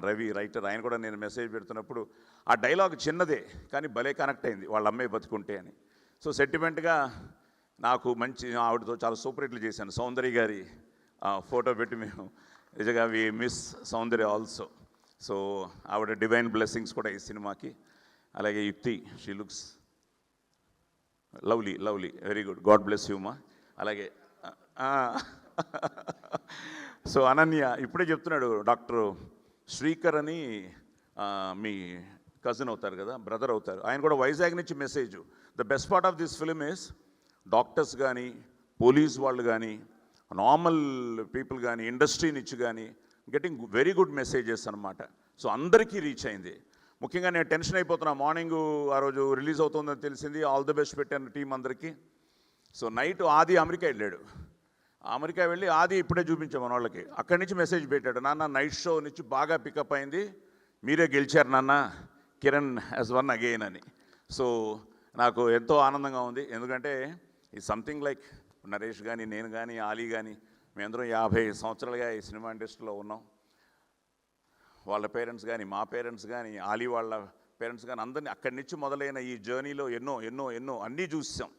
Ravi writer, ఆయన కూడా నేను మెసేజ్ పెడుతున్నప్పుడు ఆ డైలాగ్ చిన్నదే కానీ భలే కనెక్ట్ అయింది, వాళ్ళ అమ్మాయి బతుకుంటే అని. సో సెంటిమెంట్గా నాకు మంచి ఆవిడతో చాలా సూపర్ హిట్లు చేశాను. సౌందర్య గారి ఫోటో పెట్టి మేము నిజంగా we miss Soundarya also. So ఆవిడ డివైన్ బ్లెస్సింగ్స్ కూడా ఈ సినిమాకి. అలాగే Yukti, she looks lovely lovely, very good, god bless you మా. అలాగే సో అనన్య ఇప్పుడే చెప్తున్నాడు, డాక్టర్ శ్రీకర్ అని మీ కజిన్ అవుతారు కదా, బ్రదర్ అవుతారు, ఆయన కూడా వైజాగ్ నుంచి message. The best part of this film is doctors కానీ, పోలీస్ వాళ్ళు కానీ, నార్మల్ పీపుల్ కానీ, ఇండస్ట్రీ నుంచి కానీ గెటింగ్ వెరీ గుడ్ మెసేజెస్ అనమాట. సో అందరికీ రీచ్ అయింది. ముఖ్యంగా నేను టెన్షన్ అయిపోతున్నా, మార్నింగ్ ఆ రోజు రిలీజ్ అవుతుందని తెలిసింది, ఆల్ ది బెస్ట్ పెట్టాను టీం అందరికీ. సో నైట్ ఆది అమెరికా వెళ్ళాడు, అమెరికా వెళ్ళి ఆది ఇప్పుడే చూపించాం మన వాళ్ళకి, అక్కడి నుంచి మెసేజ్ పెట్టాడు, నాన్న నైట్ షో నుంచి బాగా పికప్ అయింది, మీరే గెలిచారు నాన్న, కిరణ్ హ్యాస్ వన్ అగైన్ అని. సో నాకు ఎంతో ఆనందంగా ఉంది, ఎందుకంటే ఈ సంథింగ్ లైక్ నరేష్ కానీ, నేను కానీ, ఆలీ కానీ, మేమందరం 50 సంవత్సరాలుగా ఈ సినిమా ఇండస్ట్రీలో ఉన్నాం. వాళ్ళ పేరెంట్స్ కానీ, మా పేరెంట్స్ కానీ, ఆలీ వాళ్ళ పేరెంట్స్ కానీ, అందరినీ అక్కడి నుంచి మొదలైన ఈ జర్నీలో ఎన్నో ఎన్నో ఎన్నో అన్నీ చూసాం.